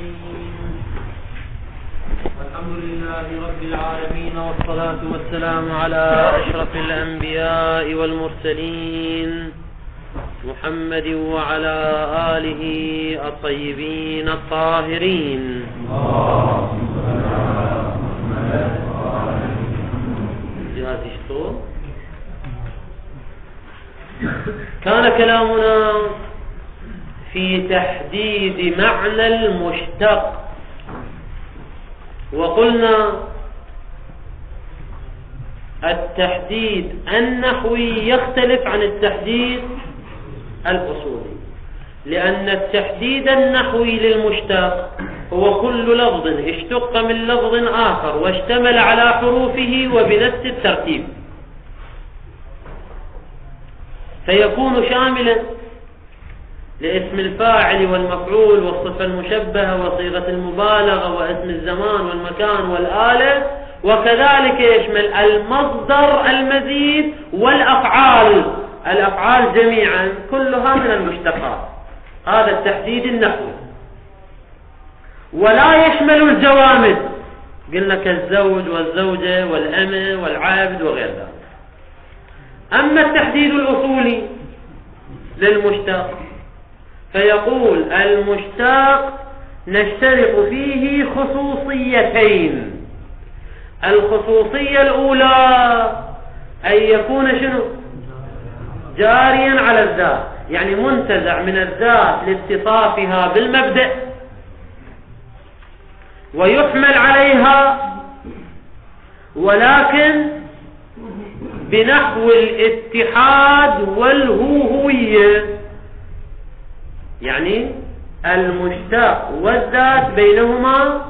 الرجيم. الحمد لله رب العالمين، والصلاة والسلام على أشرف الأنبياء والمرسلين محمد وعلى آله الطيبين الطاهرين. جهاز يشتغل. كان كلامنا في تحديد معنى المشتق، وقلنا التحديد النحوي يختلف عن التحديد الأصولي، لأن التحديد النحوي للمشتق هو كل لفظ اشتق من لفظ آخر واشتمل على حروفه وبنفس الترتيب، فيكون شاملا لاسم الفاعل والمفعول والصفة المشبهة وصيغة المبالغة واسم الزمان والمكان والآلة، وكذلك يشمل المصدر المزيد والأفعال، الأفعال جميعا كلها من المشتقات. هذا التحديد النحوي. ولا يشمل الجوامد، قلنا كالزوج والزوجة والأمة والعبد وغير ذلك. أما التحديد الأصولي للمشتق فيقول المشتق نشترط فيه خصوصيتين. الخصوصية الأولى أن يكون شنو؟ جاريا على الذات، يعني منتزع من الذات لاتصافها بالمبدأ ويحمل عليها، ولكن بنحو الاتحاد والهوية، يعني المشتق والذات بينهما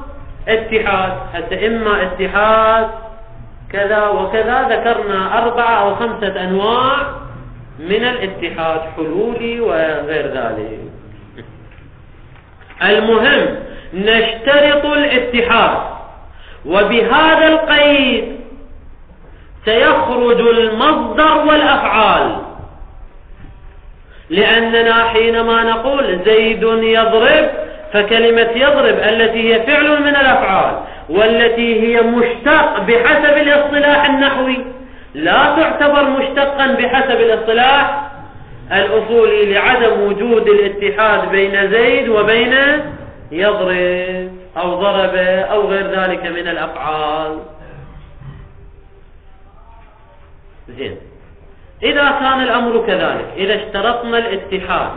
اتحاد، حتى إما اتحاد كذا وكذا. ذكرنا 4 أو 5 أنواع من الاتحاد، حلولي وغير ذلك. المهم نشترط الاتحاد، وبهذا القيد سيخرج المصدر والأفعال، لأننا حينما نقول زيد يضرب فكلمة يضرب التي هي فعل من الأفعال والتي هي مشتق بحسب الاصطلاح النحوي لا تعتبر مشتقا بحسب الاصطلاح الأصولي، لعدم وجود الاتحاد بين زيد وبين يضرب أو ضرب أو غير ذلك من الأفعال. زين، إذا كان الأمر كذلك، إذا اشترطنا الاتحاد،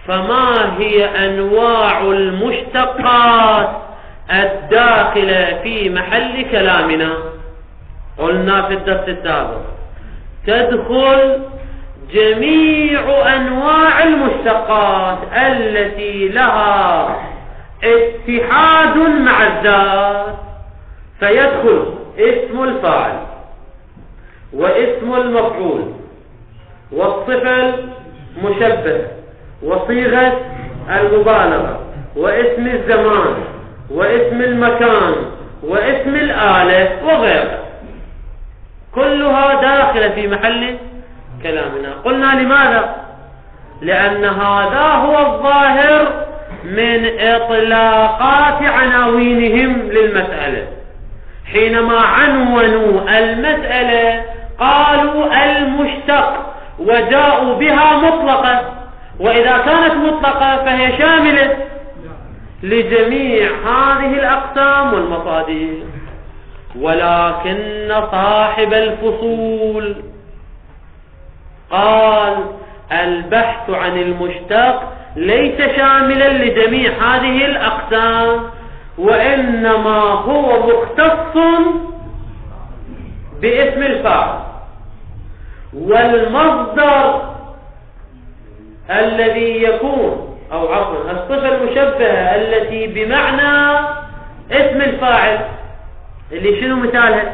فما هي أنواع المشتقات الداخلة في محل كلامنا؟ قلنا في الدرس السابق تدخل جميع أنواع المشتقات التي لها اتحاد مع الذات، فيدخل اسم الفاعل واسم المفعول والصفة المشبهة وصيغة المبالغة واسم الزمان واسم المكان واسم الآلة وغيرها، كلها داخلة في محل كلامنا. قلنا لماذا؟ لأن هذا هو الظاهر من إطلاقات عناوينهم للمسألة. حينما عنونوا المسألة قالوا المشتق وجاءوا بها مطلقة، وإذا كانت مطلقة فهي شاملة لجميع هذه الأقسام والمصادر. ولكن صاحب الفصول قال البحث عن المشتق ليس شاملا لجميع هذه الأقسام، وإنما هو مختص باسم الفاعل، والمصدر الذي يكون أو عفوا الصفة المشبهة التي بمعنى اسم الفاعل، اللي شنو مثالها؟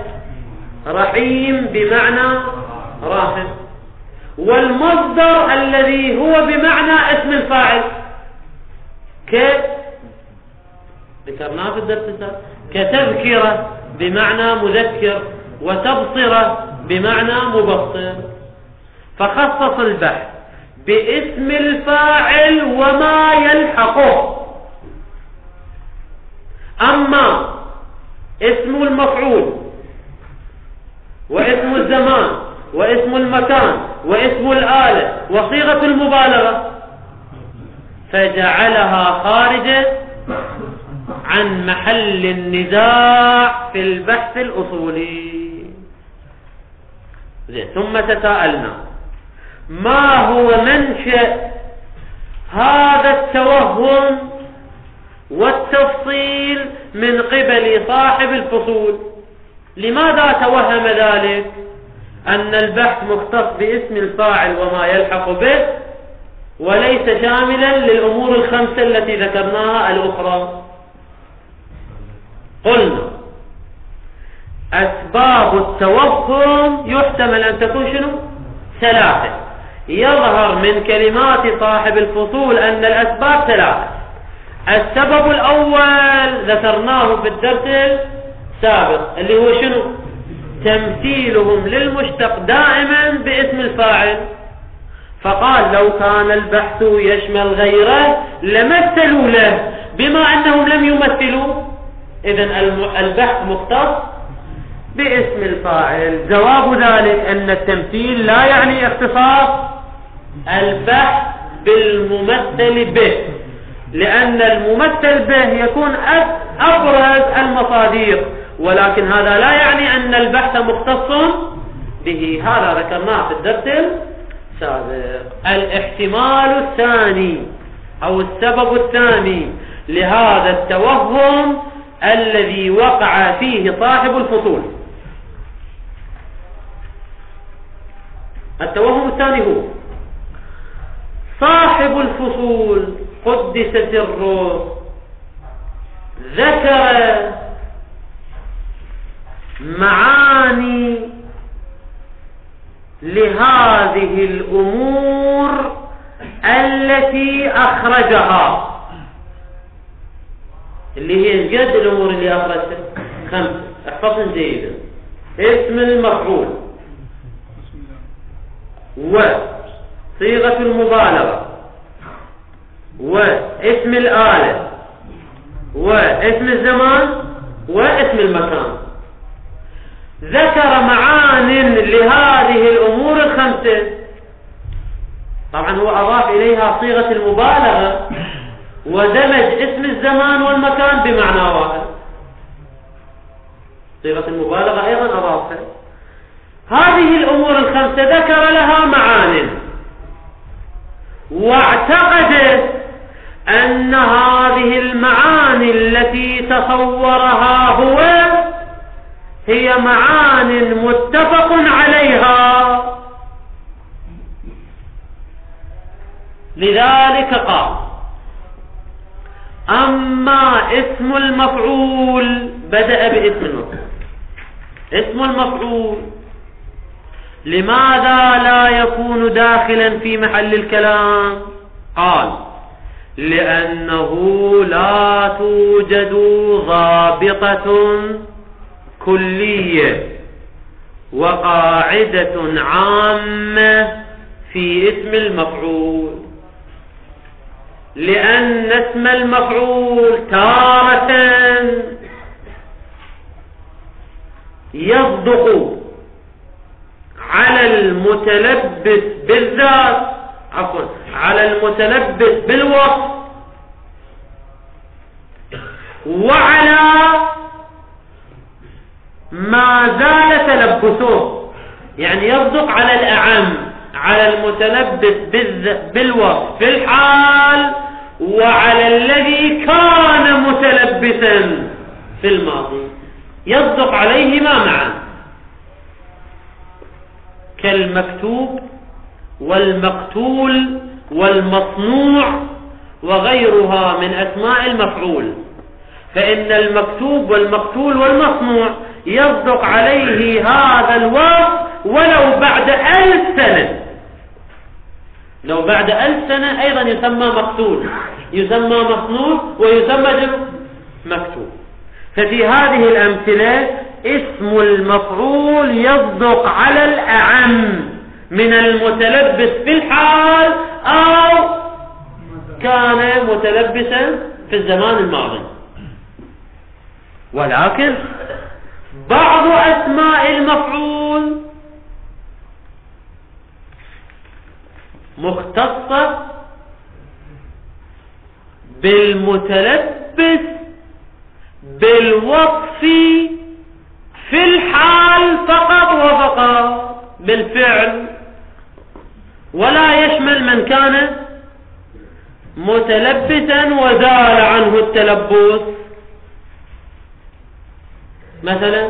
رحيم بمعنى راحم. والمصدر الذي هو بمعنى اسم الفاعل كيف ذكرناه في الدرس السابق، كتذكرة بمعنى مذكر، وتبصرة بمعنى مبصر. فخصص البحث باسم الفاعل وما يلحقه، اسم المفعول واسم الزمان واسم المكان واسم الآلة وصيغة المبالغة، فجعلها خارجة عن محل النزاع في البحث الأصولي. ثم تساءلنا ما هو منشأ هذا التوهم والتفصيل من قبل صاحب الفصول؟ لماذا توهم ذلك أن البحث مختص باسم الفاعل وما يلحق به وليس شاملا للأمور الخمسة التي ذكرناها الأخرى؟ قلنا أسباب التوهم يحتمل أن تكون شنو؟ ثلاثة. يظهر من كلمات صاحب الفصول أن الأسباب ثلاثة. السبب الأول ذكرناه في الدرس السابق اللي هو شنو؟ تمثيلهم للمشتق دائما باسم الفاعل، فقال لو كان البحث يشمل غيره لمثلوا له، بما أنهم لم يمثلوا إذن البحث مختص باسم الفاعل. جواب ذلك أن التمثيل لا يعني اختصاص البحث بالممثل به، لأن الممثل به يكون أبرز المصادر، ولكن هذا لا يعني أن البحث مختص به. هذا ذكرناه في الدرس السابق. الاحتمال الثاني أو السبب الثاني لهذا التوهم الذي وقع فيه صاحب الفصول، التوهم الثاني هو صاحب الفصول قدس سره ذكر معاني لهذه الأمور التي أخرجها، اللي هي جد الأمور اللي أخرجها خمسة. احفظن جيدا: اسم المفعول وصيغة المبالغة واسم الآلة واسم الزمان واسم المكان. ذكر معان لهذه الأمور الخمسة. طبعا هو أضاف إليها صيغة المبالغة ودمج اسم الزمان والمكان بمعنى واحد. صيغة المبالغة أيضا أضافها. هذه الأمور الخمسة ذكر لها معان، واعتقد أن هذه المعاني التي تصورها هو هي معان متفق عليها، لذلك قال: أما اسم المفعول، بدأ باسم المفعول. اسم المفعول لماذا لا يكون داخلا في محل الكلام؟ قال: لأنه لا توجد ضابطة كلية وقاعدة عامة في اسم المفعول، لأن اسم المفعول تارة يصدق على المتلبس بالذات، على المتلبس بالوصف، وعلى ما زال تلبسه، يعني يصدق على الأعم، على المتلبس بالوصف في الحال وعلى الذي كان متلبسا في الماضي، يصدق عليهما معا، كالمكتوب والمقتول والمصنوع وغيرها من أسماء المفعول. فإن المكتوب والمقتول والمصنوع يصدق عليه هذا الوصف ولو بعد 1000 سنة. لو بعد 1000 سنة أيضا يسمى مقتول، يسمى مصنوع، ويسمى مكتوب. ففي هذه الأمثلة اسم المفعول يصدق على الأعم من المتلبس في الحال أو كان متلبسا في الزمان الماضي. ولكن بعض أسماء المفعول مختصة بالمتلبس بالوصف في الحال فقط وفقط، بالفعل، ولا يشمل من كان متلبسا وزال عنه التلبس. مثلا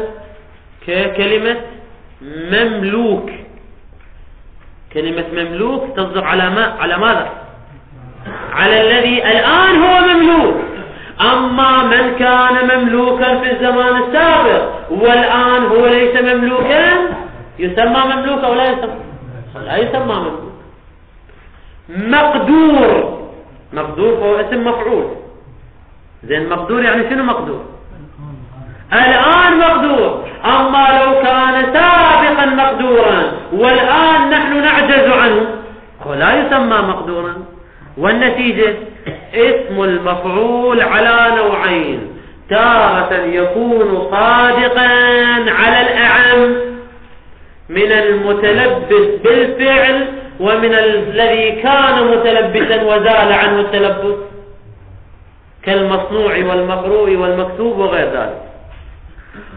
ككلمة مملوك، كلمة مملوك تصدق على ماذا؟ على الذي الآن هو مملوك. أما من كان مملوكا في الزمان السابق والآن هو ليس مملوكا يسمى مملوك أو لا يسمى؟ لا يسمى مملوك. مقدور، مقدور هو اسم مفعول. زين مقدور يعني شنو مقدور؟ الآن مقدور. أما لو كان سابقا مقدورا والآن نحن نعجز عنه هو لا يسمى مقدورا. والنتيجة اسم المفعول على نوعين: تارة يكون صادقا على الأعم من المتلبس بالفعل ومن الذي كان متلبسا وزال عنه التلبس، كالمصنوع والمقروء والمكتوب وغير ذلك.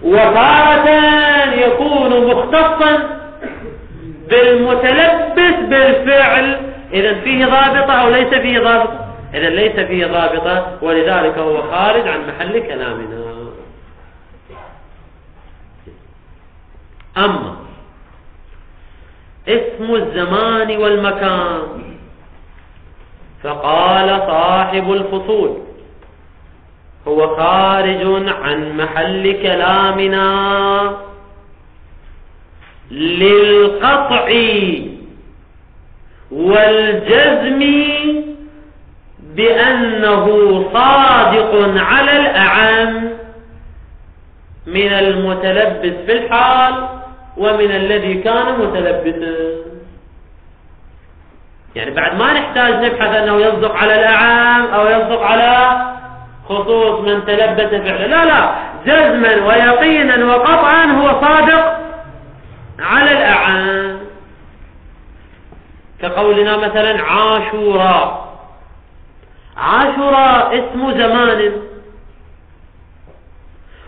وتارة يكون مختصا بالمتلبس بالفعل، إذن فيه ضابطة أو ليس فيه ضابطة؟ إذن ليس فيه ضابطة، ولذلك هو خارج عن محل كلامنا. أما اسم الزمان والمكان فقال صاحب الفصول هو خارج عن محل كلامنا للقطع والجزم بأنه صادق على الأعم من المتلبس في الحال ومن الذي كان متلبسا. يعني بعد ما نحتاج نبحث أنه يصدق على الأعم أو يصدق على خصوص من تلبس فعلا، لا، جزما ويقينا وقطعا هو صادق على الأعم. كقولنا مثلا عاشوراء، عاشوراء اسم زمان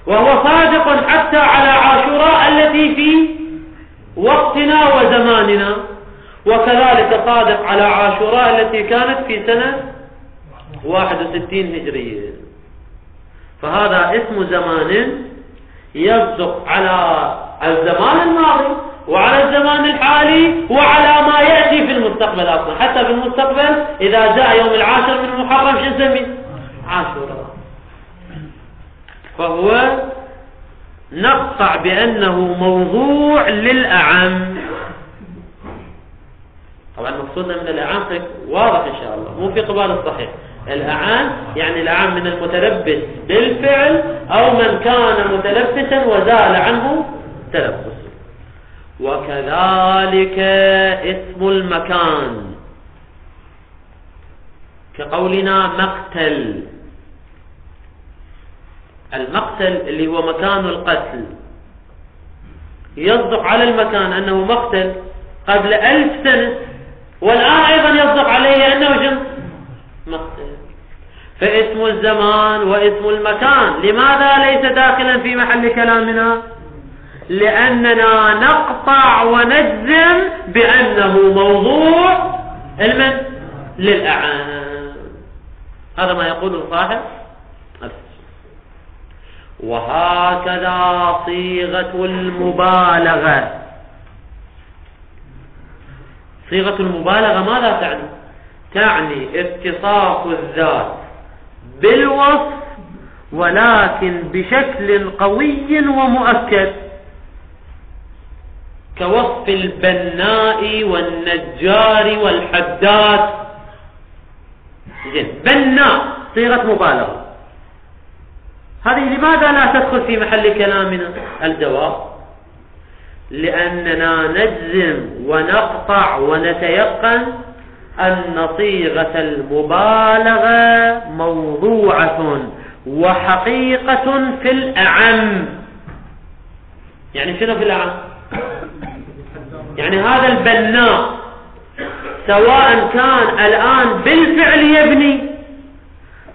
وهو صادق حتى على عاشوراء التي في وقتنا وزماننا، وكذلك صادق على عاشوراء التي كانت في سنة 61 هجرية. فهذا اسم زمان يصدق على الزمان الماضي وعلى الزمان الحالي وعلى ما يأتي في المستقبل أصلا. حتى في المستقبل إذا جاء يوم 10 من محرم شو نسميه؟ عاشوراء. فهو نقطع بأنه موضوع للأعم. طبعا مقصودنا من الأعم واضح إن شاء الله، مو في قبال الصحيح. الأعم يعني الأعم من المتلبس بالفعل أو من كان متلبسا وزال عنه تلبس. وكذلك اسم المكان كقولنا مقتل. المقتل اللي هو مكان القتل يصدق على المكان أنه مقتل قبل 1000 سنة، والآن أيضا يصدق عليه أنه جنس مقتل. فاسم الزمان واسم المكان لماذا ليس داخلا في محل كلامنا؟ لأننا نقطع ونجزم بأنه موضوع للأعام. هذا ما يقوله صاحب. وهكذا صيغة المبالغة. صيغة المبالغة ماذا تعني؟ تعني اتصاف الذات بالوصف ولكن بشكل قوي ومؤكد، كوصف البناء والنجار والحداد. بناء صيغة مبالغة، هذه لماذا لا تدخل في محل كلامنا؟ الجواب: لأننا نجزم ونقطع ونتيقن أن صيغة المبالغة موضوعة وحقيقة في الأعم يعني شنو في الأعم؟ يعني هذا البناء سواء كان الآن بالفعل يبني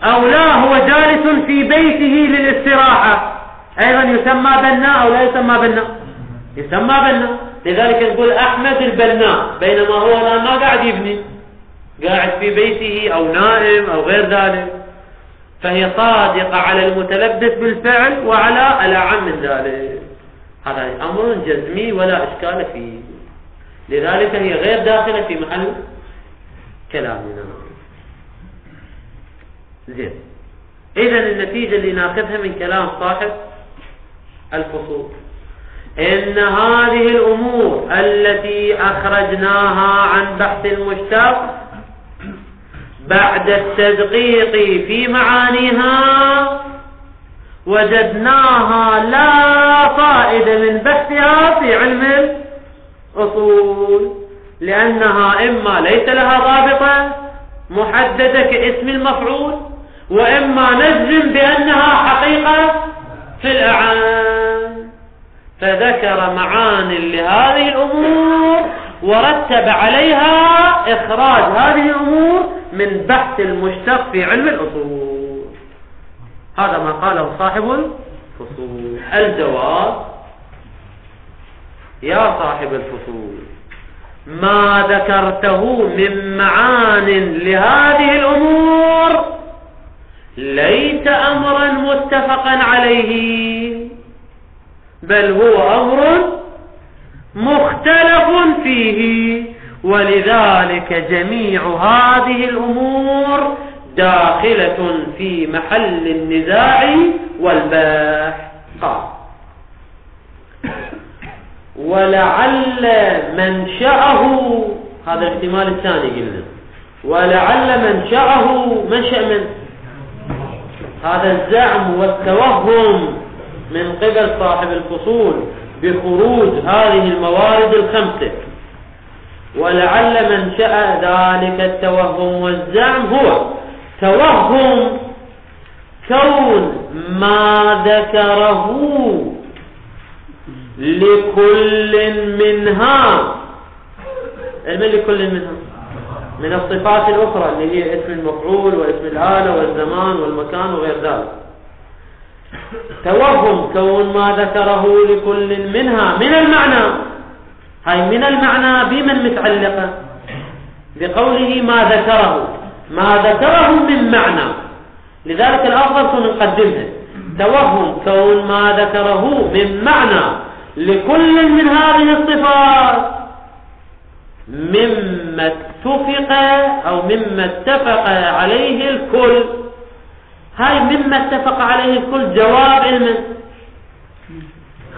أو لا، هو جالس في بيته للاستراحة، أيضا يسمى بناء أو لا يسمى بناء؟ يسمى بناء. لذلك نقول أحمد البناء، بينما هو الآن ما قاعد يبني، قاعد في بيته أو نائم أو غير ذلك، فهي صادقة على المتلبس بالفعل وعلى الأعم من ذلك. هذا أمر جزمي ولا إشكال فيه، لذلك هي غير داخلة في محل كلامنا. زين، إذن النتيجة اللي ناخذها من كلام صاحب الفصول إن هذه الأمور التي أخرجناها عن بحث المشتق بعد التدقيق في معانيها وجدناها لا فائدة من بحثها في علم الأصول، لأنها إما ليس لها ضابطة محددة كاسم المفعول، وإما نجزم بأنها حقيقة في الأعان. فذكر معاني لهذه الأمور ورتب عليها إخراج هذه الأمور من بحث المشتق في علم الأصول. هذا ما قاله صاحب الفصول. الجواب: يا صاحب الفصول، ما ذكرته من معان لهذه الأمور ليس أمرا متفقا عليه، بل هو أمر مختلف فيه، ولذلك جميع هذه الأمور داخلة في محل النزاع والبحث. ولعل منشأه، هذا الاحتمال الثاني قلنا، ولعل منشأ من هذا الزعم والتوهم من قبل صاحب الفصول بخروج هذه الموارد الخمسة، ولعل منشأ ذلك التوهم والزعم هو توهم كون ما ذكره لكل منها، لكل منها من الصفات الأخرى اللي هي اسم المفعول واسم الآلة والزمان والمكان وغير ذلك، توهم كون ما ذكره لكل منها من المعنى. هاي من المعنى بمن متعلقة؟ بقوله ما ذكره من معنى، لذلك الأفضل نقدمها توهم كون ما ذكره من معنى لكل من هذه الصفات مما اتفق أو مما اتفق عليه الكل. هاي مما اتفق عليه الكل جواب علم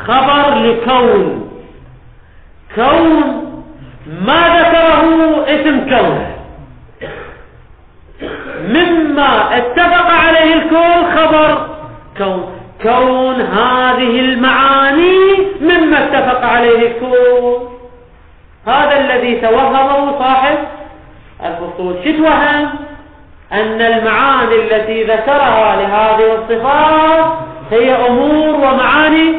خبر لكون، كون ما ذكره اسم كون، مما اتفق عليه الكل خبر كون هذه المعاني مما اتفق عليه الكل. هذا الذي توهمه صاحب الفصول. شو توهم؟ أن المعاني التي ذكرها لهذه الصفات هي أمور ومعاني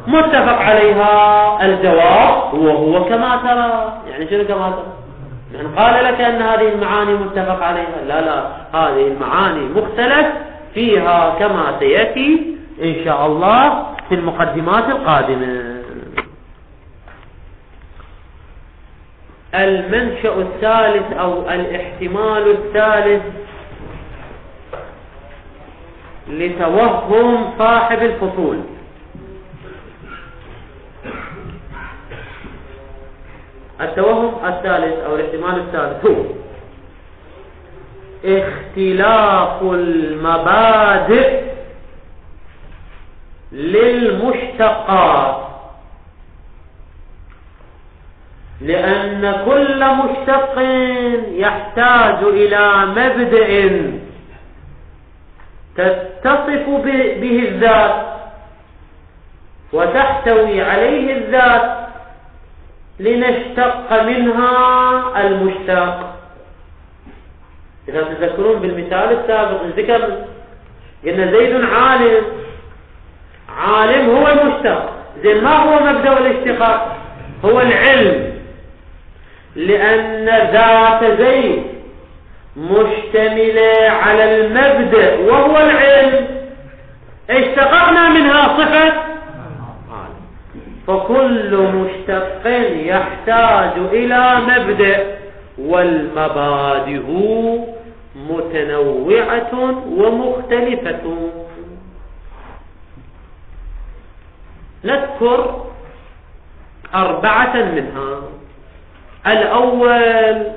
متفق عليها. الجواب هو كما ترى. يعني شنو كما ترى؟ يعني قال لك أن هذه المعاني متفق عليها؟ لا، هذه المعاني مختلف فيها كما سيأتي إن شاء الله في المقدمات القادمة. المنشأ الثالث أو الاحتمال الثالث لتوهم صاحب الفصول التوهم الثالث أو الاحتمال الثالث هو اختلاف المبادئ للمشتقات، لأن كل مشتق يحتاج إلى مبدأ تتصف به الذات وتحتوي عليه الذات لنشتق منها المشتق. إذا تذكرون بالمثال السابق ذكر قلنا زيد عالم هو المشتق، زين ما هو مبدأ الاشتقاق؟ هو العلم، لأن ذات زيد مشتملة على المبدأ وهو العلم، اشتققنا منها صفة، فكل مشتق يحتاج إلى مبدأ، والمبادئ متنوعة ومختلفة. نذكر 4 منها. الأول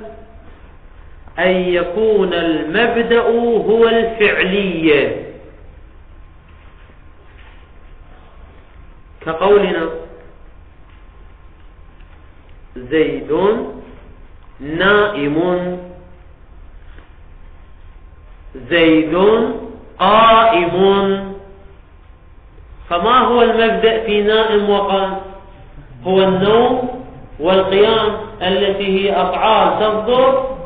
أن يكون المبدأ هو الفعلية، كقولنا زيد نائم، زيد قائم. فما هو المبدأ في نائم وقائم؟ هو النوم والقيام، التي هي أفعال تصدر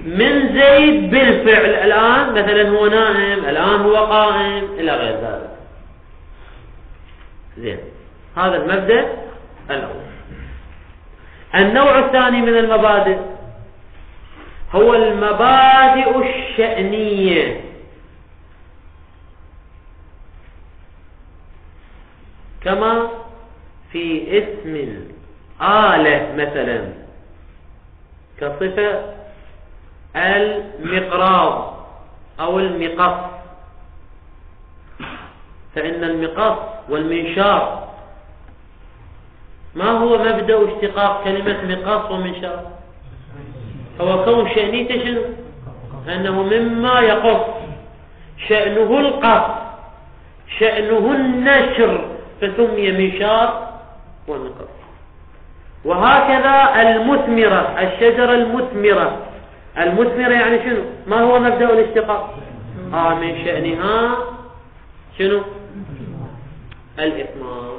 من زيد بالفعل. الآن مثلا هو نائم، الآن هو قائم، إلى غير ذلك. زين، هذا المبدأ الأول. النوع الثاني من المبادئ هو المبادئ الشأنية، كما في اسم الآلة مثلا، كصفة المقراض أو المقص. فإن المقص والمنشار ما هو مبدأ اشتقاق كلمة مقص ومنشار؟ هو كون شأنيته شنو؟ أنه مما يقص، شأنه القص، شأنه النشر، فسمي منشار ومقص. وهكذا المثمرة، الشجرة المثمرة. المثمرة يعني شنو؟ ما هو مبدأ الاشتقاق؟ من شأنها شنو؟ الإثمار.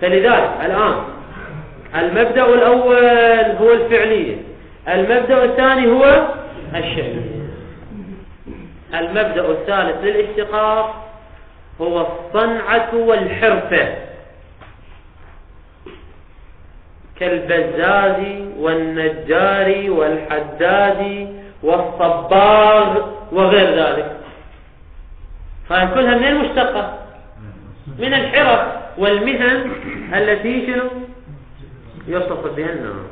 فلذلك الآن المبدأ الأول هو الفعلية، المبدأ الثاني هو الشأنية. المبدأ الثالث للاشتقاق هو الصنعة والحرفة، كالبزاز والنجار والحداد والصباغ وغير ذلك. فهي كلها من المشتقة، من الحرف والمهن التي شنو يصف بها الناس.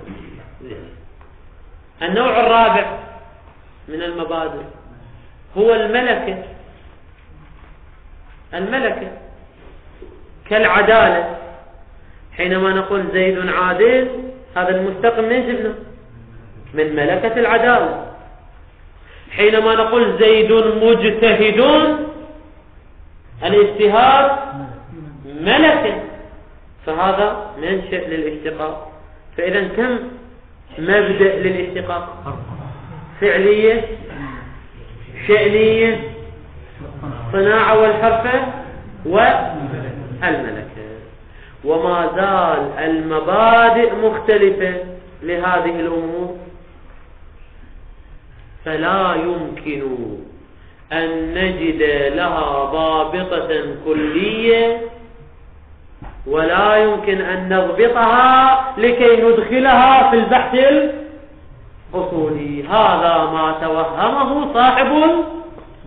النوع الرابع من المبادئ هو الملكة. الملكة كالعدالة، حينما نقول زيد عادل، هذا المشتق من جبنا من ملكة العدالة. حينما نقول زيد مجتهد، الاجتهاد ملكة، فهذا منشأ للاشتقاق. فإذا كم مبدأ للاشتقاق؟ فعلية، شأنية، صناعة والحرفة، والملكة. وما زال المبادئ مختلفة لهذه الأمور، فلا يمكن أن نجد لها ضابطة كلية، ولا يمكن أن نضبطها لكي ندخلها في البحث الفصولي. هذا ما توهمه صاحب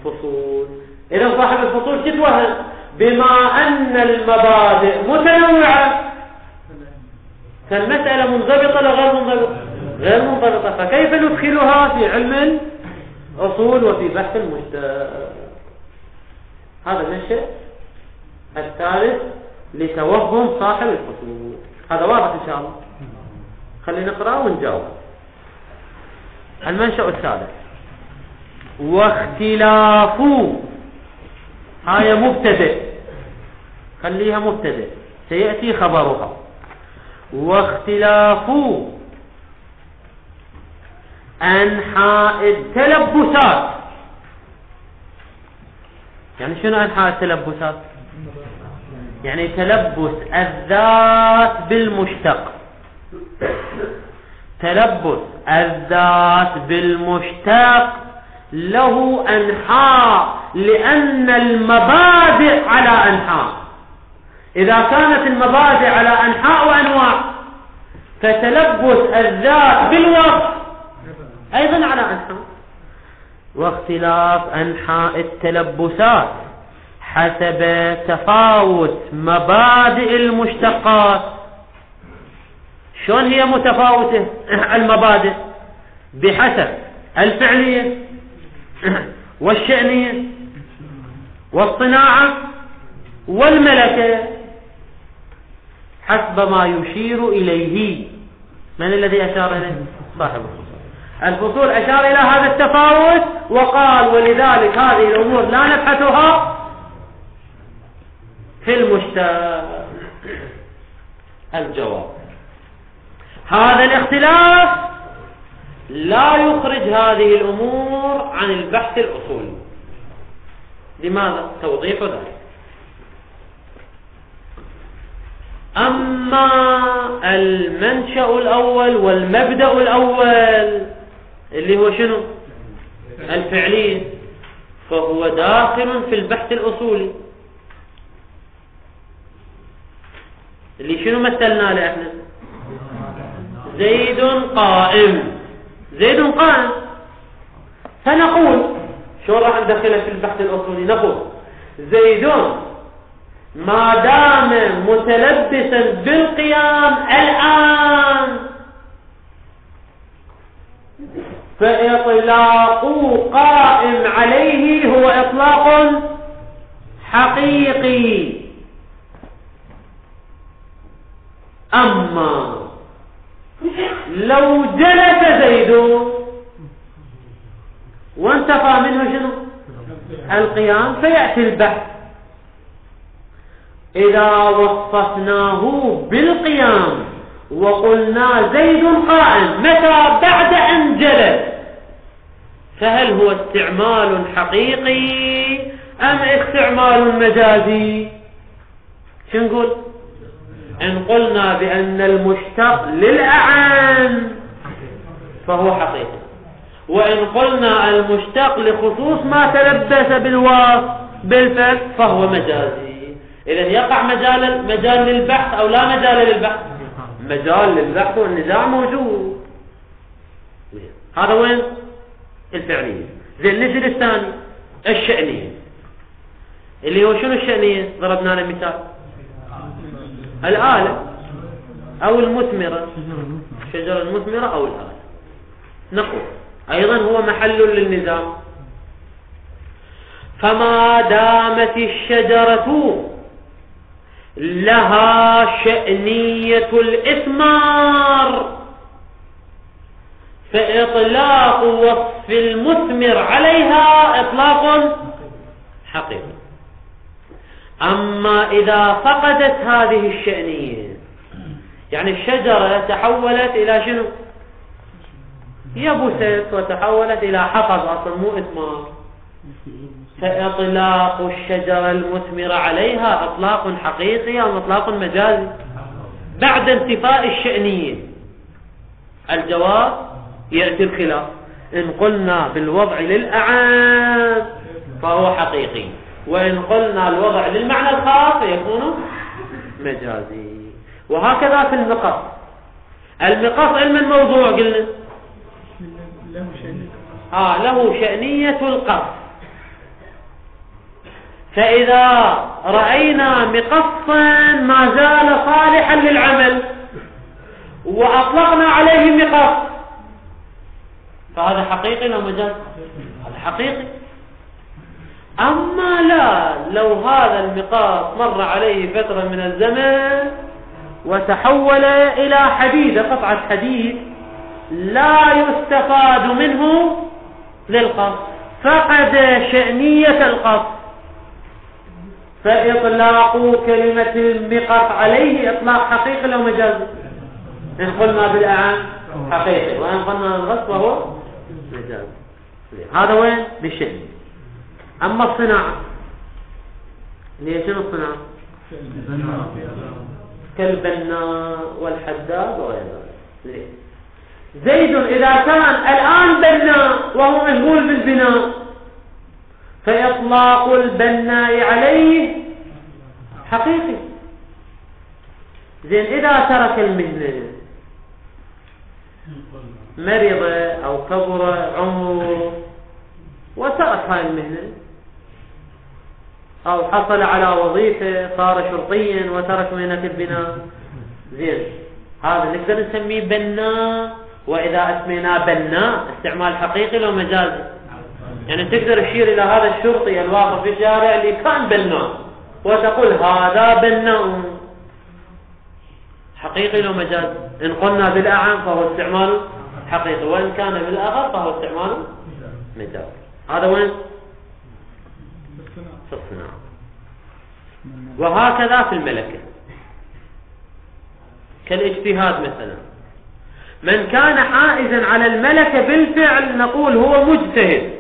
الفصول. إذا صاحب الفصول شو توهم؟ بما أن المبادئ متنوعة، فالمسألة منضبطة ولا غير منضبطة؟ غير منضبطة. فكيف ندخلها في علم الأصول وفي بحث المشتق؟ هذا المنشأ الثالث لتوهم صاحب الفصول. هذا واضح إن شاء الله. خلينا نقرأ ونجاوب. المنشأ الثالث واختلاف، هاي مبتدئ، خليها مبتدئ، سيأتي خبرها. واختلاف أنحاء التلبسات. يعني شنو أنحاء التلبسات؟ يعني تلبس الذات بالمشتق. تلبس الذات بالمشتق له أنحاء، لأن المبادئ على أنحاء. إذا كانت المبادئ على أنحاء وأنواع فتلبس الذات بالوصف أيضا على أنحاء، واختلاف أنحاء التلبسات حسب تفاوت مبادئ المشتقات. شلون هي متفاوتة المبادئ؟ بحسب الفعلية والشأنية والصناعة والملكة، حسب ما يشير إليه. من الذي أشار إليه؟ صاحب الفصول أشار إلى هذا التفاوت وقال ولذلك هذه الأمور لا نبحثها في المشتق. الجواب: هذا الاختلاف لا يخرج هذه الأمور عن البحث الأصولي. لماذا؟ توضيح ذلك. أما المنشأ الأول والمبدأ الأول اللي هو شنو؟ الفعلية، فهو داخل في البحث الأصولي اللي شنو مثلنا له احنا؟ زيد قائم. زيد قائم، فنقول شو راح ندخله في البحث الأصولي؟ نقول زيد ما دام متلبسا بالقيام الآن فإطلاق قائم عليه هو إطلاق حقيقي. أما لو جلس زيد وانتفى منه شنو؟ القيام، فيأتي البحث. إذا وصفناه بالقيام وقلنا زيد قائم متى؟ بعد أن جلس، فهل هو استعمال حقيقي أم استعمال مجازي؟ شو نقول؟ إن قلنا بأن المشتق للأعان فهو حقيقي، وإن قلنا المشتق لخصوص ما تلبس بالواو بالفعل فهو مجازي. إذن يقع مجال للبحث أو لا مجال للبحث؟ مجال للبحث والنزاع موجود. هذا وين؟ الفعلية. زين نجي للثاني الشأنية، اللي هو شنو الشأنية؟ ضربنا له مثال الآلة أو المثمرة، الشجرة المثمرة أو الآلة. نقول أيضا هو محل للنزاع. فما دامت الشجرة لها شأنية الإثمار فإطلاق وصف المثمر عليها إطلاق حقيقي. أما إذا فقدت هذه الشأنية، يعني الشجرة تحولت إلى شنو؟ يبست وتحولت إلى حطب أصلا مو إثمار، فإطلاق الشجرة المثمرة عليها إطلاق حقيقي أو إطلاق مجازي بعد انتفاء الشأنية. الجواب: يأتي الخلاف. إن قلنا بالوضع للأعام فهو حقيقي، وإن قلنا الوضع للمعنى الخاص فيكون مجازي. وهكذا في المقص. المقص علم الموضوع قلنا له شأنية القص، فإذا رأينا مقصا ما زال صالحا للعمل وأطلقنا عليه مقص فهذا حقيقي أو مجاز؟ هذا حقيقي. أما لا، لو هذا المقاس مر عليه فترة من الزمن وتحول إلى حديد، قطعة حديد لا يستفاد منه للقص، فقد شأنية القص، فإطلاق كلمة المقص عليه إطلاق حقيقي أو مجازي؟ إن قلنا بالأعان حقيقي، وإن قلنا بالغصب فهو مجازي. هذا وين؟ بالشأن. أما الصناعة اللي هي شنو الصناعة؟ كالبناء والحداد وغير ذلك. زيد إذا كان الآن بناء وهو مشغول بالبناء فإطلاق البناء عليه حقيقي، زين إذا ترك المهنة، مرض أو كبر عمره وترك هاي المهنة، أو حصل على وظيفة صار شرطيا وترك مهنة البناء، زين هذا نقدر نسميه بناء. وإذا اسميناه بناء استعمال حقيقي لو مجازي، يعني تقدر تشير إلى هذا الشرطي الواقف في الشارع اللي كان بناء وتقول هذا بناء، حقيقي لو مجازي. إن قلنا بالأعم فهو استعمال حقيقي، وإن كان بالأخر فهو استعمال مجازي. هذا وين؟ في الصناعة. وهكذا في الملكة كالاجتهاد مثلا، من كان حائزا على الملكة بالفعل نقول هو مجتهد،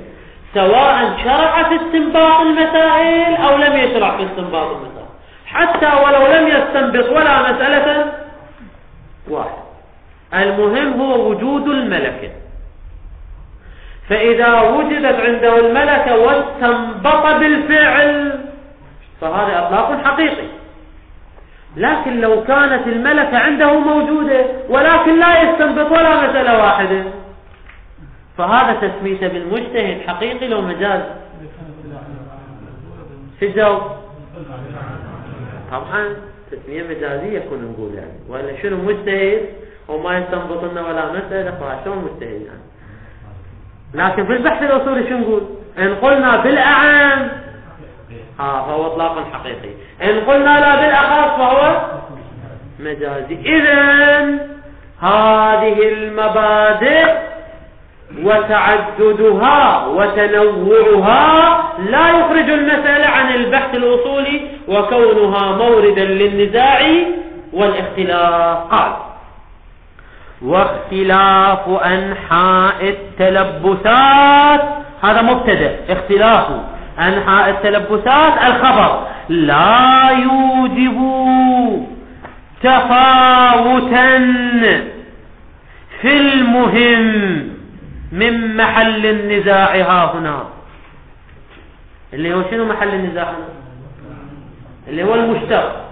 سواء شرع في استنباط المسائل أو لم يشرع في استنباط المسائل، حتى ولو لم يستنبط ولا مسألة واحد، المهم هو وجود الملكة. فإذا وجدت عنده الملكة واستنبط بالفعل فهذا إطلاق حقيقي. لكن لو كانت الملكة عنده موجودة ولكن لا يستنبط ولا مسألة واحدة فهذا تسميته بالمجتهد حقيقي لو مجاز. في الجواب طبعا تسمية مجازية يكون نقول يعني، وإلا شنو مجتهد وما يستنبط لنا ولا مسألة فشو مجتهد يعني. لكن في البحث الأصولي شو نقول؟ إن قلنا بالأعام فهو إطلاق حقيقي، إن قلنا لا بالأخص فهو مجازي. إذن هذه المبادئ وتعددها وتنوعها لا يخرج المسألة عن البحث الأصولي وكونها موردا للنزاع والاختلاف. قال واختلاف أنحاء التلبسات، هذا مبتدأ، اختلاف أنحاء التلبسات الخبر لا يوجب تفاوتا في المهم من محل النزاع ها هنا. اللي هو شنو محل النزاع هنا؟ اللي هو المشتق.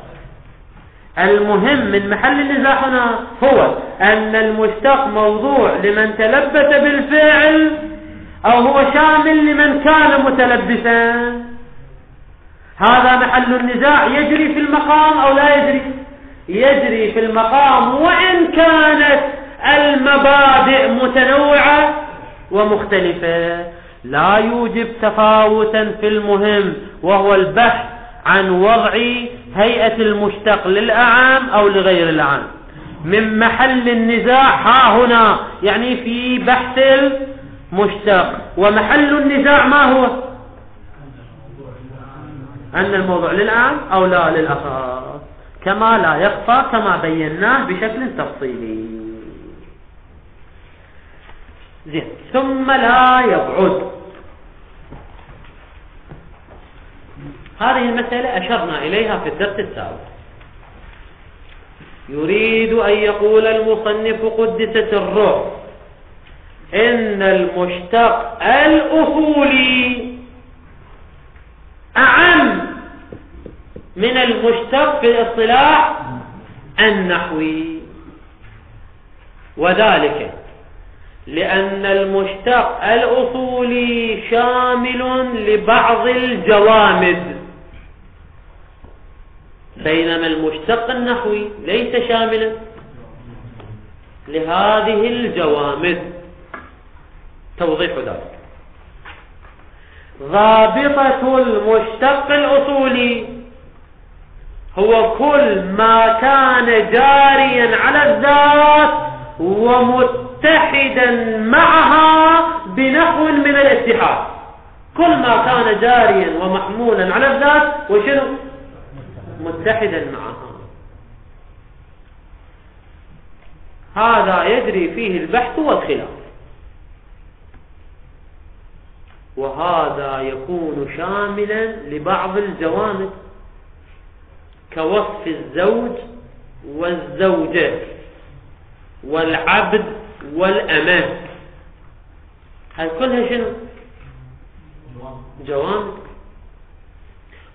المهم من محل النزاع هنا هو أن المشتق موضوع لمن تلبس بالفعل أو هو شامل لمن كان متلبسا. هذا محل النزاع. يجري في المقام أو لا يجري؟ يجري في المقام، وإن كانت المبادئ متنوعة ومختلفة. لا يوجب تفاوتا في المهم، وهو البحث عن وضع هيئة المشتق للأعام أو لغير الأعام من محل النزاع ها هنا، يعني في بحث المشتق. ومحل النزاع ما هو؟ أن الموضوع للأعام أو لا للأخص، كما لا يخفى كما بيناه بشكل تفصيلي. زين. ثم لا يبعد، هذه المسألة أشرنا إليها في الدرس السابق. يريد أن يقول المصنف قدست الروح إن المشتق الأصولي أعم من المشتق في الاصطلاح النحوي، وذلك لأن المشتق الأصولي شامل لبعض الجوامد، بينما المشتق النحوي ليس شاملا لهذه الجوامد. توضيح ذلك: ضابطة المشتق الأصولي هو كل ما كان جاريا على الذات ومتحدا معها بنحو من الاتحاد. كل ما كان جاريا ومحمولا على الذات وشنو؟ متحدا معها. هذا يجري فيه البحث والخلاف، وهذا يكون شاملا لبعض الجوانب كوصف الزوج والزوجة والعبد والأمة. هاي كلها شنو؟ جوانب.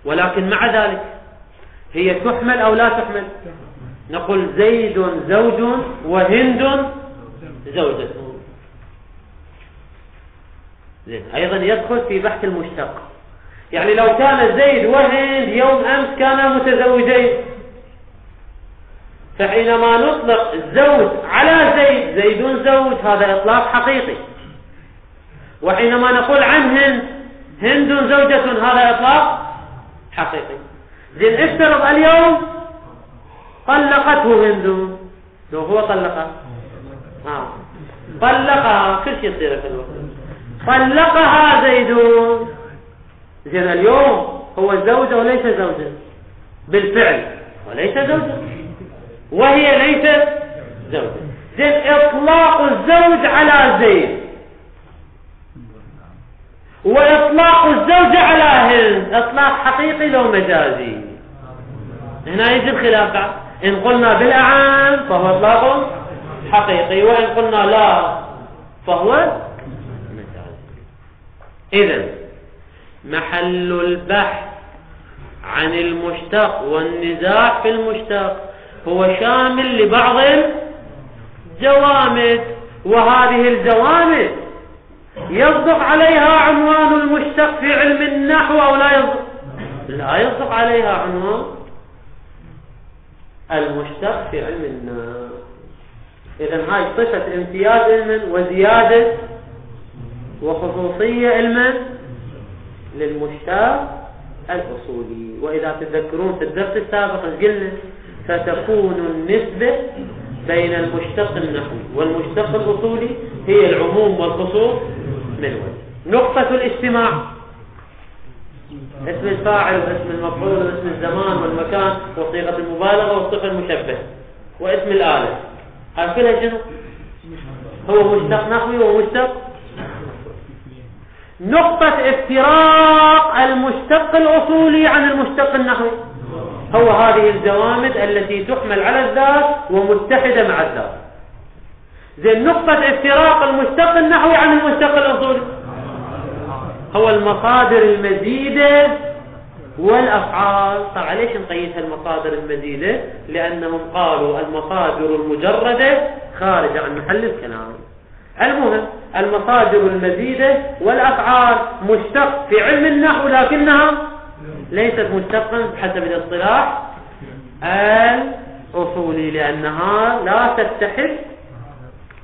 ولكن مع ذلك هي تحمل أو لا تحمل؟ نقول زيد زوج وهند زوجة. زين، أيضا يدخل في بحث المشتق. يعني لو كان زيد وهند يوم أمس كانا متزوجين، فحينما نطلق الزوج على زيد، زيد زوج، هذا إطلاق حقيقي. وحينما نقول عن هند، هند زوجة، هذا إطلاق حقيقي. زين، افترض اليوم طلقته هند، لو هو طلقها طلقها، كل شيء يصير في الوقت، طلقها زيد. زين، اليوم هو زوجة وليس زوجة بالفعل، وليس زوجة، وهي ليست زوجة. زين، إطلاق الزوج على زيد وإطلاق الزوجة على هند إطلاق حقيقي لو مجازي؟ هنا يجي الخلاف بعد. إن قلنا بالأعام فهو إطلاق حقيقي، وإن قلنا لا فهو مجازي. إذن محل البحث عن المشتق والنزاع في المشتق هو شامل لبعض الجوامد، وهذه الجوامد يصدق عليها عنوان المشتق في علم النحو أو لا يصدق؟ لا يصدق عليها عنوان المشتق في علم النحو. إذن هاي صفة امتياز علما وزيادة وخصوصية علما للمشتق الأصولي. وإذا تذكرون في الدرس السابق قلنا فتكون النسبة بين المشتق النحوي والمشتق الأصولي هي العموم والخصوص من وجه. نقطة الاجتماع، اسم الفاعل واسم المفعول واسم الزمان والمكان وصيغة المبالغة والصفة المشبهة واسم الآلة، هذا كلها شنو؟ هو مشتق نحوي ومشتق. نقطة افتراق المشتق الأصولي عن المشتق النحوي هو هذه الجوامد التي تحمل على الذات ومتحدة مع الذات. زين، نقطة افتراق المشتق النحوي عن المشتق الأصولي هو المصادر المزيدة والأفعال. طبعا ليش نقيدها المصادر المزيدة؟ لأنهم قالوا المصادر المجردة خارج عن محل الكلام. المهم المصادر المزيدة والأفعال مشتق في علم النحو، لكنها ليست مشتقا حسب الاصطلاح الأصولي، لأنها لا تتحد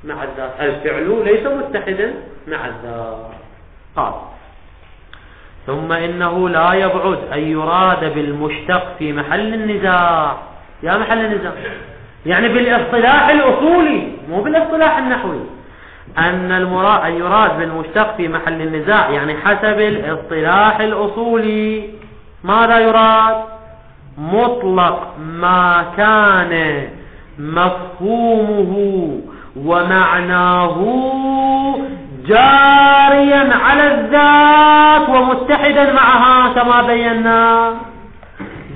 مع الذات. الفعل ليس متحدا مع الذات. قال ثم إنه لا يبعد أن يراد بالمشتق في محل النزاع. يا محل النزاع يعني بالاصطلاح الأصولي مو بالاصطلاح النحوي. أن يراد بالمشتق في محل النزاع يعني حسب الاصطلاح الأصولي ماذا يراد؟ مطلق ما كان مفهومه ومعناه جاريا على الذات ومتحدا معها، كما بينا،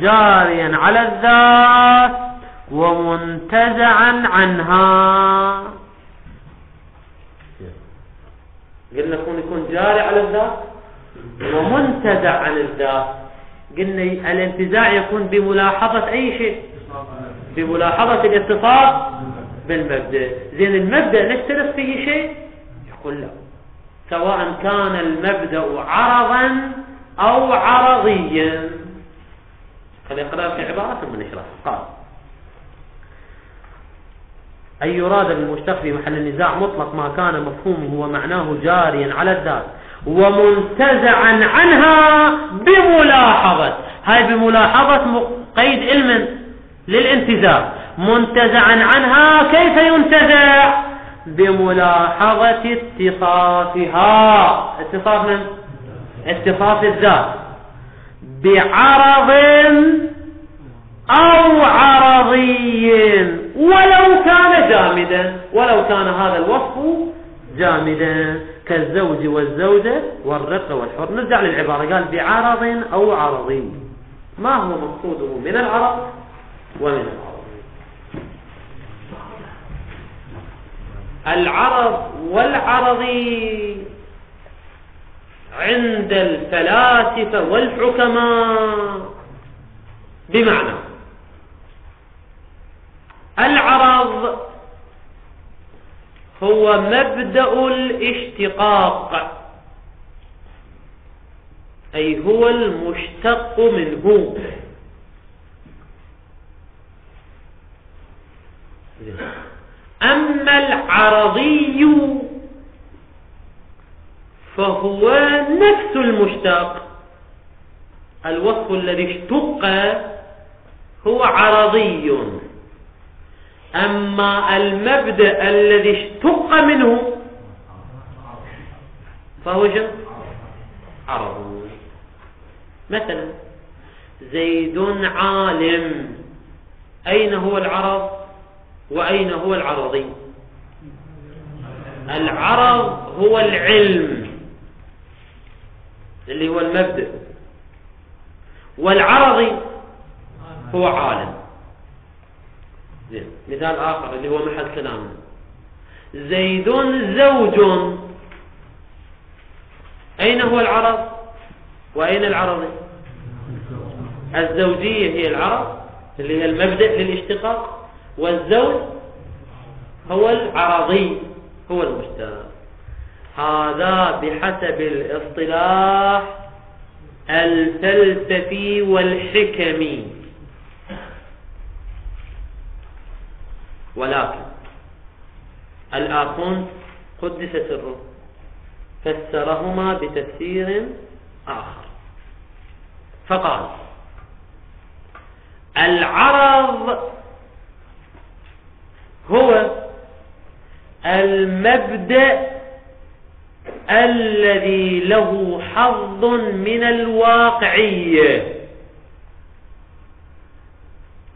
جاريا على الذات ومنتزعا عنها. قلنا يكون جاري على الذات ومنتزع عن الذات. قلنا الانتزاع يكون بملاحظة أي شيء، بملاحظة الاتصاف بالمبدأ. زين، المبدأ نشترط فيه شيء؟ يقول لا، سواء كان المبدأ عرضا أو عرضيا. خلي اقرأ في عبارة ثم نشرح. قال أن يراد بالمشتق في محل النزاع مطلق ما كان مفهومه ومعناه جاريا على الذات ومنتزعا عنها بملاحظة. هاي بملاحظة قيد علم للانتزاع. منتزعا عنها كيف ينتزع؟ بملاحظة اتصافها. اتصاف من؟ اتصاف الذات بعرض أو عرضي ولو كان جامدا، ولو كان هذا الوصف جامدا كالزوج والزوجة والرق والحر. نرجع للعبارة، قال بعرض أو عرضي. ما هو مقصوده من العرض ومن العرض؟ العرض والعرضي عند الفلاسفة والحكماء بمعنى هو مبدأ الاشتقاق، أي هو المشتق منه. أما العرضي فهو نفس المشتق، الوصف الذي اشتق هو عرضي، أما المبدأ الذي اشتق منه فهو عرض. مثلا زيد عالم، أين هو العرض وأين هو العرضي؟ العرض هو العلم اللي هو المبدأ، والعرضي هو عالم. مثال آخر اللي هو محل كلامنا، زيد زوج، أين هو العرض وأين العرضي؟ الزوجية هي العرض اللي هي المبدأ للاشتقاق، والزوج هو العرضي هو المشتق. هذا بحسب الاصطلاح الفلسفي والحكمي. ولكن الآخون قدس سره فسرهما بتفسير آخر، فقال العرض هو المبدأ الذي له حظ من الواقعية،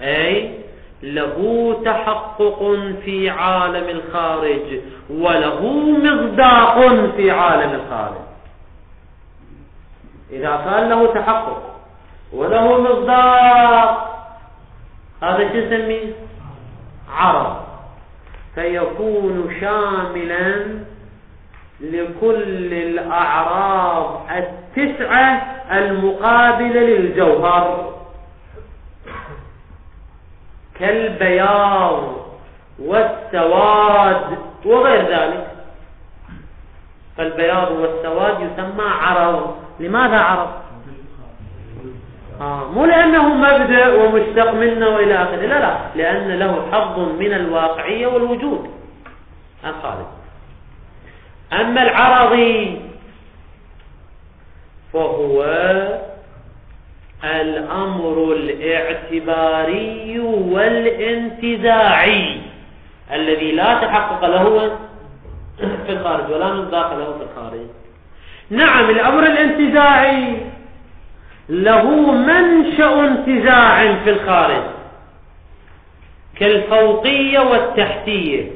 أي له تحقق في عالم الخارج وله مصداق في عالم الخارج. إذا كان له تحقق وله مصداق هذا شو نسميه؟ عرض، فيكون شاملا لكل الأعراض التسعة المقابلة للجوهر، كالبياض والسواد وغير ذلك. فالبياض والسواد يسمى عرض. لماذا عرض؟ مو لأنه مبدأ ومشتق منه وإلى آخره، لا، لأن له حظ من الواقعية والوجود الخالد. أما العرضي فهو الأمر الاعتباري والانتزاعي الذي لا تحقق له في الخارج ولا مصداق له في الخارج. نعم، الأمر الانتزاعي له منشأ انتزاع في الخارج كالفوقية والتحتية.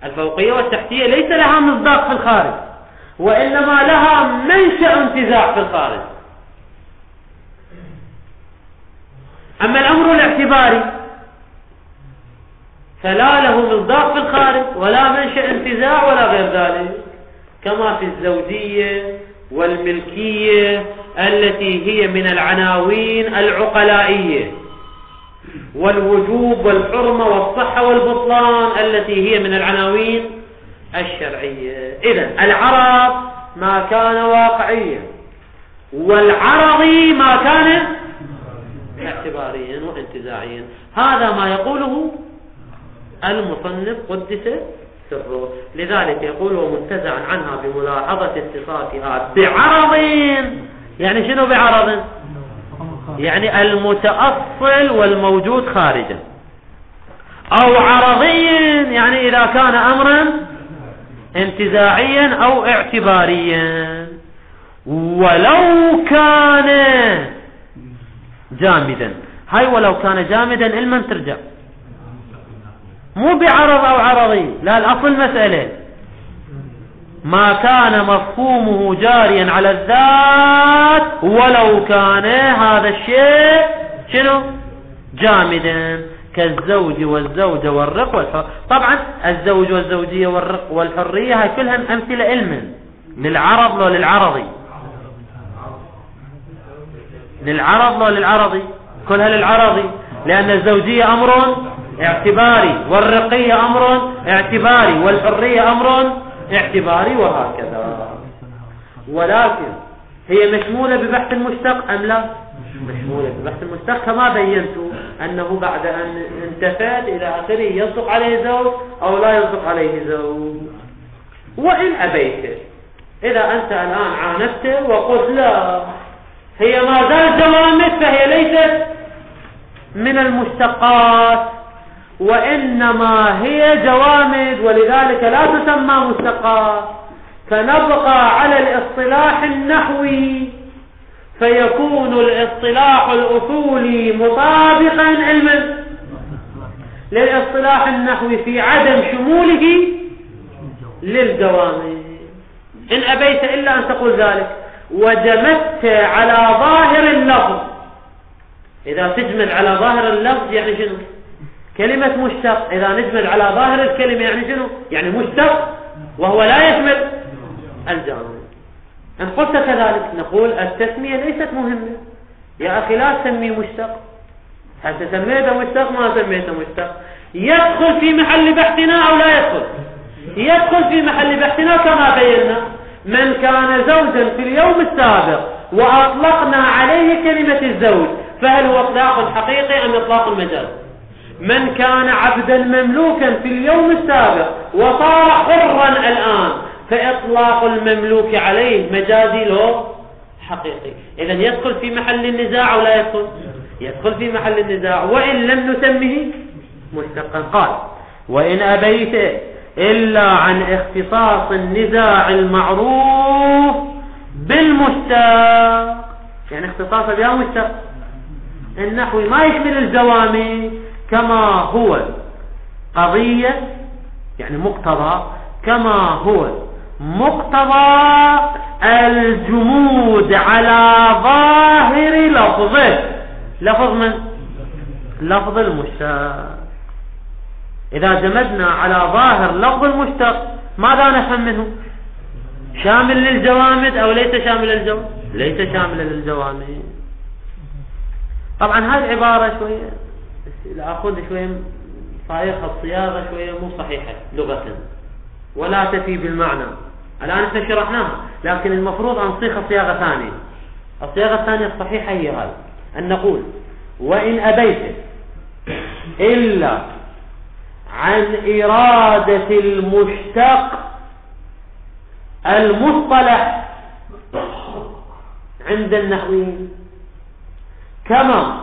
الفوقية والتحتية ليس لها مصداق في الخارج، وإنما لها منشأ انتزاع في الخارج. أما الأمر الاعتباري فلا له مصداق في الخارج ولا منشأ انتزاع ولا غير ذلك، كما في الزوجية والملكية التي هي من العناوين العقلائية، والوجوب والحرمة والصحة والبطلان التي هي من العناوين الشرعية. إذن العرض ما كان واقعيا، والعرضي ما كان اعتباريا وانتزاعيا. هذا ما يقوله المصنف قدس سره. لذلك يقول ومنتزعا عنها بملاحظة اتصافها بعرض. يعني شنو بعرض؟ يعني المتأصل والموجود خارجا، أو عرضيا يعني إذا كان أمرا انتزاعيا أو اعتباريا. ولو كان جامدا، هاي ولو كان جامدا إلما ترجع، مو بعرض أو عرضي، لا، الأصل مسألة ما كان مفهومه جاريا على الذات ولو كان هذا الشيء شنو جامدا، كالزوج والزوجة والرق والحر. طبعا الزوج والزوجية والرق والحرية هاي كلها أمثلة علما للعرض لو للعرضي، للعرض لو للعرضي، كلها للعرضي، لأن الزوجية أمر اعتباري، والرقية أمر اعتباري، والحرية أمر اعتباري، وهكذا. ولكن هي مشمولة ببحث المشتق أم لا؟ مشمولة ببحث المشتق، كما بينت أنه بعد أن انتفت إلى آخره يصدق عليه زوج أو لا يصدق عليه زوج. وإن أبيت، إذا أنت الآن عاندت وقلت لا هي ما زالت جوامد فهي ليست من المشتقات، وإنما هي جوامد ولذلك لا تسمى مشتقات، فنبقى على الاصطلاح النحوي، فيكون الاصطلاح الأصولي مطابقا للاصطلاح النحوي في عدم شموله للجوامد. إن أبيت إلا أن تقول ذلك وجمدت على ظاهر اللفظ. إذا تجمد على ظاهر اللفظ يعني شنو؟ كلمة مشتق. إذا نجمد على ظاهر الكلمة يعني شنو؟ يعني مشتق وهو لا يشمل الجوامد. إن قلت كذلك نقول التسمية ليست مهمة يا أخي، لا تسمي مشتق، هل سميته مشتق ما سميته مشتق، يدخل في محل بحثنا أو لا يدخل؟ يدخل في محل بحثنا كما بينا. من كان زوجا في اليوم السابق وأطلقنا عليه كلمة الزوج فهل هو إطلاق حقيقي أم إطلاق مجاز؟ من كان عبدا مملوكا في اليوم السابق وصار حرا الآن فإطلاق المملوك عليه مجازي له حقيقي. إذن يدخل في محل النزاع أو لا يدخل؟ يدخل في محل النزاع وإن لم نسمه مشتقا. قال وإن أبيت إلا عن اختصاص النزاع المعروف بالمشتق، يعني اختصاص بها مشتق النحوي ما يشمل الجوامد، كما هو قضية يعني مقتضى، كما هو مقتضى الجمود على ظاهر لفظه. لفظ من؟ لفظ المشتق. إذا جمدنا على ظاهر لفظ المشتق ماذا نفهم منه؟ شامل للجوامد أو ليس شامل للجوامد؟ ليس شامل للجوامد. طبعا هذه العبارة شوية لأخذ شوية صايغة الصياغة شوية مو صحيحة لغة ولا تفي بالمعنى. الآن احنا شرحناها لكن المفروض أن نصيغ صياغة ثانية. الصياغة الثانية الصحيحة هي هذه، أن نقول وإن أبيت إلا عن إرادة المشتق المصطلح عند النحويين كما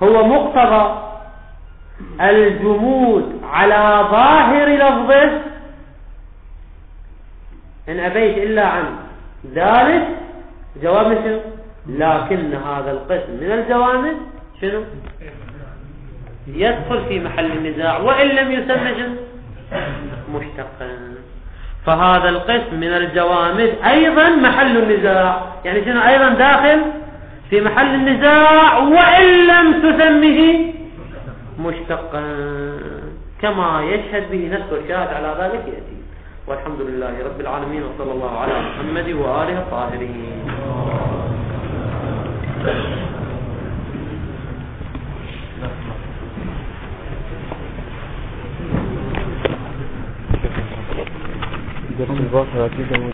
هو مقتضى الجمود على ظاهر لفظه. إن أبيت إلا عن ذلك جواب شنو؟ لكن هذا القسم من الجوامد شنو؟ يدخل في محل النزاع وإن لم يسمى شنو؟ مشتقا. فهذا القسم من الجوامد أيضا محل النزاع، يعني شنو أيضا داخل في محل النزاع وإن لم تسمه مشتقا، كما يشهد به نفس الشاهد على ذلك يأتي. والحمد لله رب العالمين، وصلى الله على محمد وآله الطاهرين. درس الباقي أكيد